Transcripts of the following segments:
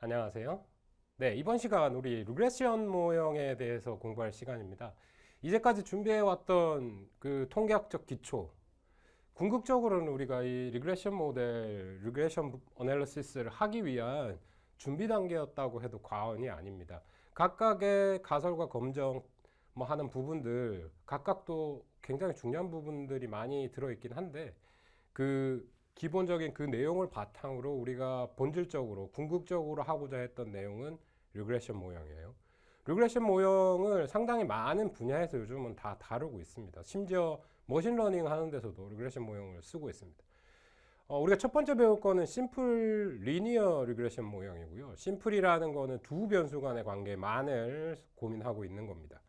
안녕하세요. 네, 이번 시간 우리 리그레션 모형에 대해서 공부할 시간입니다. 이제까지 준비해왔던 그 통계학적 기초, 궁극적으로는 우리가 이 리그레션 모델, 리그레션 어널리시스를 하기 위한 준비 단계였다고 해도 과언이 아닙니다. 각각의 가설과 검정 뭐 하는 부분들, 각각도 굉장히 중요한 부분들이 많이 들어있긴 한데, 그 기본적인 그 내용을 바탕으로 우리가 본질적으로 궁극적으로 하고자 했던 내용은 리그레션 모형이에요. 리그레션 모형을 상당히 많은 분야에서 요즘은 다 다루고 있습니다. 심지어 머신러닝 하는 데서도 리그레션 모형을 쓰고 있습니다. 우리가 첫 번째 배울 거는 심플 리니어 리그레션 모형이고요. 심플이라는 거는 두 변수 간의 관계만을 고민하고 있는 겁니다.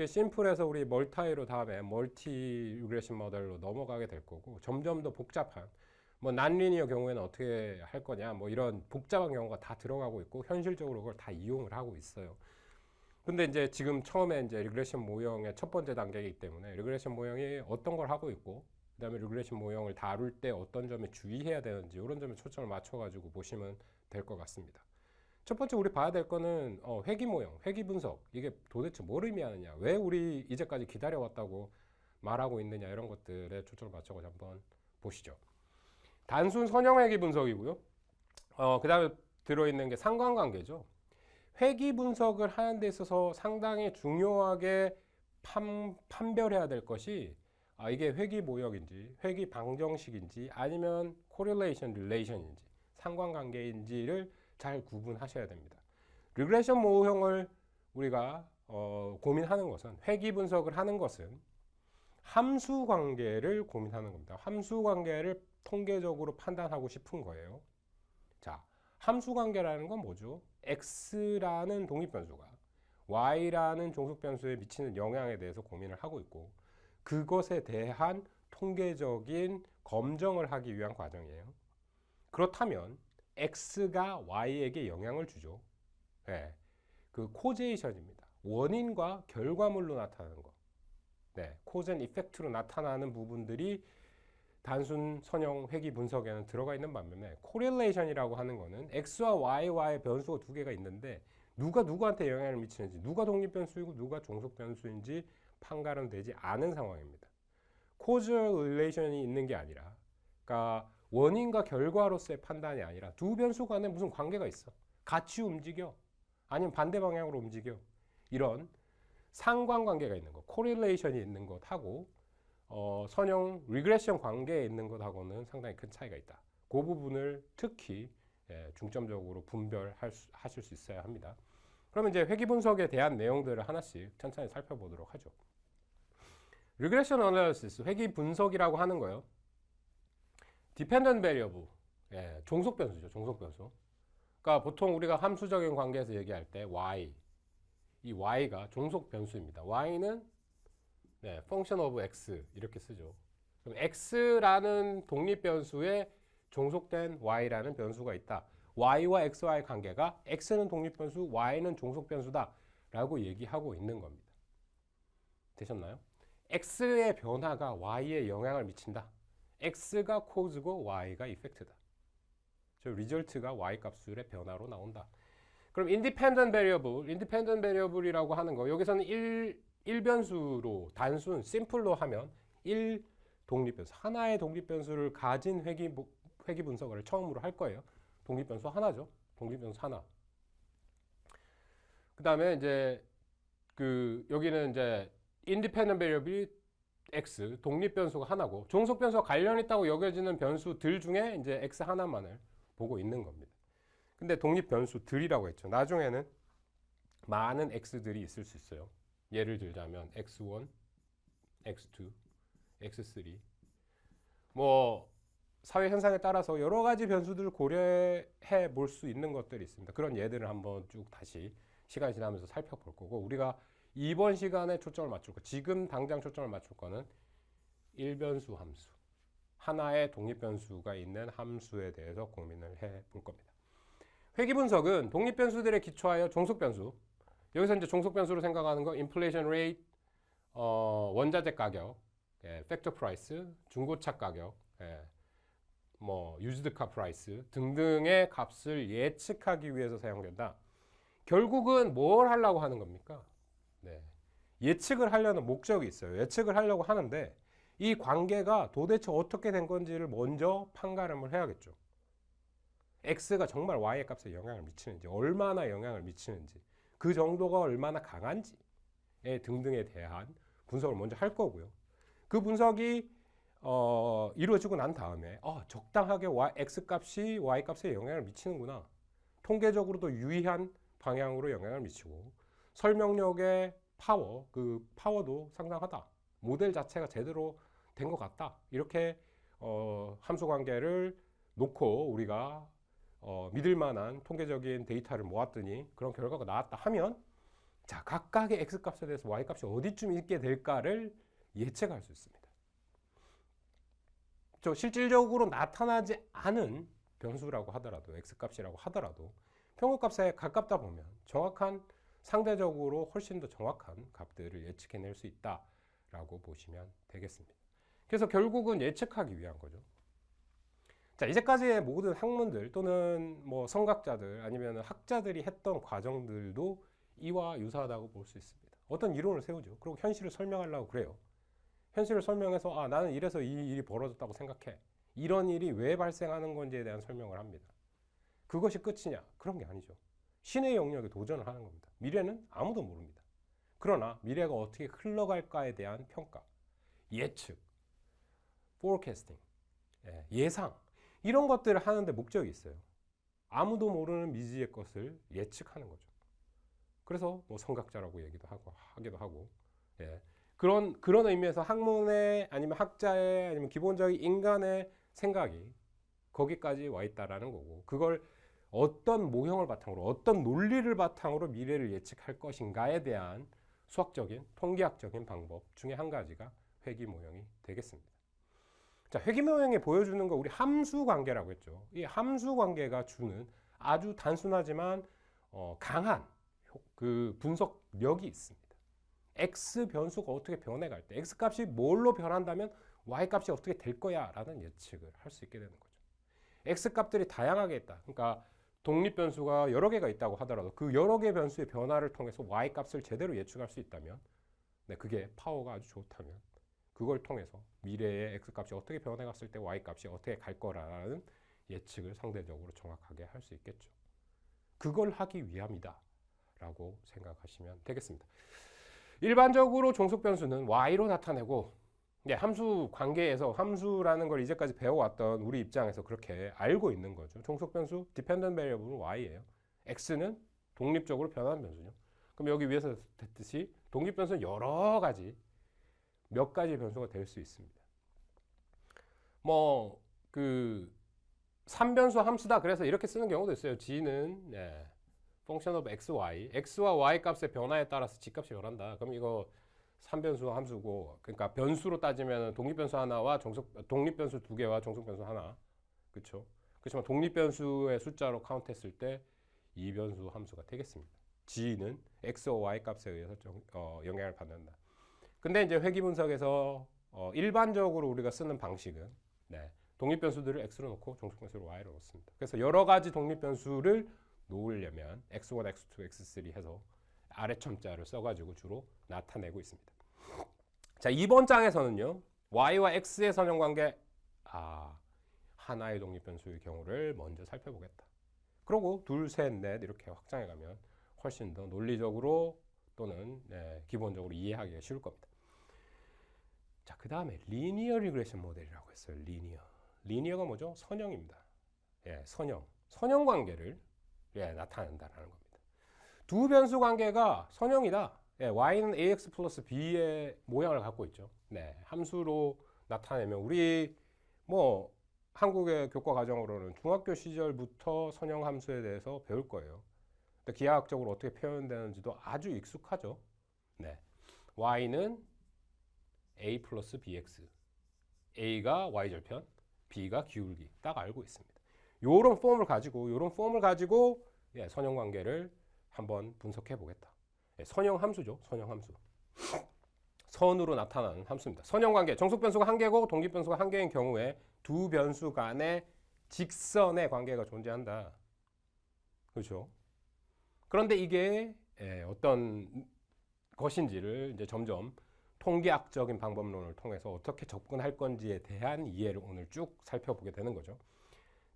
심플해서 우리 멀타이로 다음에 멀티 리그레션 모델로 넘어가게 될 거고, 점점 더 복잡한 뭐 난리니어 경우에는 어떻게 할 거냐, 뭐 이런 복잡한 경우가 다 들어가고 있고 현실적으로 그걸 다 이용을 하고 있어요. 근데 이제 지금 처음에 이제 리그레션 모형의 첫 번째 단계이기 때문에 리그레션 모형이 어떤 걸 하고 있고, 그다음에 리그레션 모형을 다룰 때 어떤 점에 주의해야 되는지 이런 점에 초점을 맞춰가지고 보시면 될 것 같습니다. 첫 번째 우리 봐야 될 거는 회귀 모형, 회귀 분석. 이게 도대체 뭘 의미하느냐, 왜 우리 이제까지 기다려왔다고 말하고 있느냐, 이런 것들에 초점을 맞춰서 한번 보시죠. 단순 선형 회귀 분석이고요. 그 다음에 들어있는 게 상관관계죠. 회귀 분석을 하는 데 있어서 상당히 중요하게 판별해야 될 것이, 이게 회귀 모형인지 회귀 방정식인지 아니면 correlation, relation인지 상관관계인지를 잘 구분하셔야 됩니다. 리그레션 모형을 우리가 고민하는 것은, 회귀 분석을 하는 것은 함수 관계를 고민하는 겁니다. 함수 관계를 통계적으로 판단하고 싶은 거예요. 자, 함수 관계라는 건 뭐죠? x라는 독립변수가 y라는 종속변수에 미치는 영향에 대해서 고민을 하고 있고, 그것에 대한 통계적인 검증을 하기 위한 과정이에요. 그렇다면 x가 y에게 영향을 주죠. 네, 그 코제이션입니다. 원인과 결과물로 나타나는 거. 네, 코즈 앤 이펙트로 나타나는 부분들이 단순 선형 회귀 분석에는 들어가 있는 반면에, 코릴레이션이라고 하는 거는 x와 y와의 변수가 두 개가 있는데 누가 누구한테 영향을 미치는지, 누가 독립변수이고 누가 종속변수인지 판가름 되지 않은 상황입니다. 코즈 릴레이션이 있는 게 아니라, 그러니까 원인과 결과로서의 판단이 아니라 두 변수 간에 무슨 관계가 있어, 같이 움직여, 아니면 반대 방향으로 움직여, 이런 상관관계가 있는 것, 코릴레이션이 있는 것하고 선형 리그레션 관계에 있는 것하고는 상당히 큰 차이가 있다. 그 부분을 특히 중점적으로 분별하실 수 있어야 합니다. 그러면 이제 회귀 분석에 대한 내용들을 하나씩 천천히 살펴보도록 하죠. 리그레션 어널리시스, 회귀 분석이라고 하는 거예요. 디펜던트 베리어블, 종속 변수죠. 종속 변수. 그러니까 보통 우리가 함수적인 관계에서 얘기할 때 y, 이 y가 종속 변수입니다. y는 function of x 이렇게 쓰죠. 그럼 x라는 독립 변수에 종속된 y라는 변수가 있다. y와 x와의 관계가 x는 독립 변수, y는 종속 변수다 라고 얘기하고 있는 겁니다. 되셨나요? x의 변화가 y에 영향을 미친다. x가 코즈고 y가 이펙트다. 저 리절트가 y 값술의 변화로 나온다. 그럼 independent variable이라고 하는 거, 여기서는 1변수로 단순 심플로 하면 1 독립변수, 하나의 독립변수를 가진 회귀 분석을 처음으로 할 거예요. 독립변수 하나죠. 독립변수 하나. 그 다음에 이제 여기는 이제 independent variable이 x, 독립변수가 하나고, 종속변수와 관련 있다고 여겨지는 변수들 중에 이제 x 하나만을 보고 있는 겁니다. 근데 독립변수들이라고 했죠. 나중에는 많은 x들이 있을 수 있어요. 예를 들자면 x1, x2, x3, 뭐 사회 현상에 따라서 여러 가지 변수들을 고려해 볼 수 있는 것들이 있습니다. 그런 예들을 한번 쭉 다시 시간이 지나면서 살펴볼 거고, 우리가 이번 시간에 초점을 맞출 거, 지금 당장 초점을 맞출 거는 1변수 함수, 하나의 독립변수가 있는 함수에 대해서 고민을 해 볼 겁니다. 회귀 분석은 독립변수들에 기초하여 종속변수, 여기서 이제 종속변수로 생각하는 거 인플레이션 레이트, 원자재 가격, 팩터 프라이스, 중고차 가격, 뭐 used car price 등등의 값을 예측하기 위해서 사용된다. 결국은 뭘 하려고 하는 겁니까? 네. 예측을 하려는 목적이 있어요. 예측을 하려고 하는데 이 관계가 도대체 어떻게 된 건지를 먼저 판가름을 해야겠죠. x가 정말 y의 값에 영향을 미치는지, 얼마나 영향을 미치는지, 그 정도가 얼마나 강한지 등등에 대한 분석을 먼저 할 거고요. 그 분석이 이루어지고 난 다음에 적당하게 x 값이 y 값에 영향을 미치는구나. 통계적으로도 유의한 방향으로 영향을 미치고 설명력의 파워, 그 파워도 상당하다. 모델 자체가 제대로 된 것 같다. 이렇게 함수 관계를 놓고 우리가 믿을 만한 통계적인 데이터를 모았더니 그런 결과가 나왔다 하면 자, 각각의 x 값에 대해서 y 값이 어디쯤 있게 될까를 예측할 수 있습니다. 실질적으로 나타나지 않은 변수라고 하더라도 x 값이라고 하더라도 평균값에 가깝다 보면 정확한, 상대적으로 훨씬 더 정확한 값들을 예측해낼 수 있다라고 보시면 되겠습니다. 그래서 결국은 예측하기 위한 거죠. 자, 이제까지의 모든 학문들 또는 뭐 성각자들 아니면 학자들이 했던 과정들도 이와 유사하다고 볼 수 있습니다. 어떤 이론을 세우죠. 그리고 현실을 설명하려고 그래요. 현실을 설명해서 나는 이래서 이 일이 벌어졌다고 생각해. 이런 일이 왜 발생하는 건지에 대한 설명을 합니다. 그것이 끝이냐? 그런 게 아니죠. 신의 영역에 도전을 하는 겁니다. 미래는 아무도 모릅니다. 그러나 미래가 어떻게 흘러갈까에 대한 평가, 예측, forecasting, 예상 이런 것들을 하는데 목적이 있어요. 아무도 모르는 미지의 것을 예측하는 거죠. 그래서 뭐 성각자라고 하기도 하고 그런 의미에서 학문의 아니면 학자의 아니면 기본적인 인간의 생각이 거기까지 와 있다라는 거고, 그걸 어떤 모형을 바탕으로 어떤 논리를 바탕으로 미래를 예측할 것인가에 대한 수학적인 통계학적인 방법 중에 한 가지가 회귀 모형이 되겠습니다. 자, 회귀 모형이 보여주는 거 우리 함수 관계라고 했죠. 이 함수 관계가 주는 아주 단순하지만 강한 그 분석력이 있습니다. x 변수가 어떻게 변해갈 때 x 값이 뭘로 변한다면 y 값이 어떻게 될 거야 라는 예측을 할 수 있게 되는 거죠. x 값들이 다양하게 있다. 그러니까 독립 변수가 여러 개가 있다고 하더라도 그 여러 개 변수의 변화를 통해서 y 값을 제대로 예측할 수 있다면, 그게 파워가 아주 좋다면 그걸 통해서 미래의 x 값이 어떻게 변해갔을 때 y 값이 어떻게 갈 거라는 예측을 상대적으로 정확하게 할 수 있겠죠. 그걸 하기 위함이다 라고 생각하시면 되겠습니다. 일반적으로 종속 변수는 y로 나타내고, 함수 관계에서 함수라는 걸 이제까지 배워왔던 우리 입장에서 그렇게 알고 있는 거죠. 종속 변수 dependent variable은 y예요. x는 독립적으로 변하는 변수죠. 그럼 여기 위에서 됐듯이 독립 변수는 여러 가지, 몇 가지 변수가 될 수 있습니다. 뭐 그 3변수 함수다 그래서 이렇게 쓰는 경우도 있어요. g는 function of x, y, x와 y 값의 변화에 따라서 g 값이 변한다. 그럼 이거 3변수 함수고, 그러니까 변수로 따지면 독립변수 하나와 독립변수 두 개와 종속변수 하나, 그렇죠? 그렇지만 독립변수의 숫자로 카운트했을 때 2변수 함수가 되겠습니다. g는 x와 y 값에 의해서 영향을 받는다. 근데 이제 회귀 분석에서 일반적으로 우리가 쓰는 방식은 독립변수들을 x로 놓고 종속변수를 y로 놓습니다. 그래서 여러 가지 독립변수를 놓으려면 x1, x2, x3 해서 아래첨자를 써가지고 주로 나타내고 있습니다. 자, 이번 장에서는요, y와 x의 선형관계, 하나의 독립변수의 경우를 먼저 살펴보겠다. 그리고 둘, 셋, 넷 이렇게 확장해가면 훨씬 더 논리적으로 또는 기본적으로 이해하기가 쉬울 겁니다. 자, 그 다음에 리니어 리그레션 모델이라고 했어요. 리니어가 뭐죠? 선형입니다. 선형 관계를 나타낸다라는 겁니다. 두 변수 관계가 선형이다. y는 ax 플러스 b의 모양을 갖고 있죠. 함수로 나타내면 우리 뭐 한국의 교과 과정으로는 중학교 시절부터 선형 함수에 대해서 배울 거예요. 기하학적으로 어떻게 표현되는지도 아주 익숙하죠. y는 a 플러스 bx, a가 y절편, b가 기울기 딱 알고 있습니다. 요런 폼을 가지고 선형 관계를 한번 분석해 보겠다. 선형 함수죠. 선형 함수. 선으로 나타나는 함수입니다. 선형관계, 정속 변수가 한 개고 동기 변수가 한 개인 경우에 두 변수 간의 직선의 관계가 존재한다. 그렇죠? 그런데 이게 어떤 것인지를 이제 점점 통계학적인 방법론을 통해서 어떻게 접근할 건지에 대한 이해를 오늘 쭉 살펴보게 되는 거죠.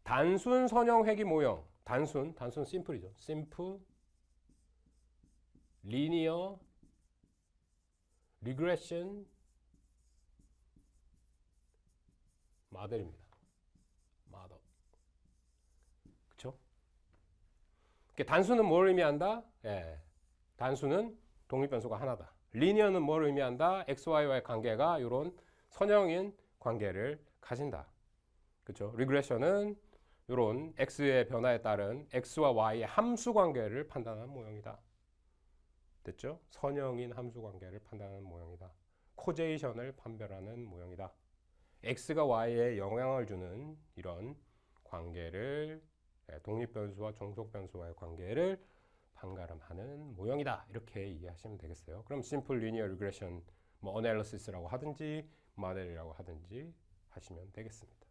단순 선형 회귀 모형, 단순 심플이죠. 심플 리니어 리그레션 모델입니다. 모델. 그렇죠? 단수는 뭘 의미한다? 단수는 독립변수가 하나다. 리니어는 뭘 의미한다? XY와의 관계가 이런 선형인 관계를 가진다. 그렇죠? 리그레션은 이런 X의 변화에 따른 X와 Y의 함수 관계를 판단하는 모형이다. 됐죠? 선형인 함수 관계를 판단하는 모형이다. 코제이션을 판별하는 모형이다. X가 Y에 영향을 주는 이런 관계를 독립변수와 종속변수와의 관계를 판가름하는 모형이다. 이렇게 이해하시면 되겠어요. 그럼 심플 리니어 리그레션 뭐 어널리시스라고 하든지 모델이라고 하든지 하시면 되겠습니다.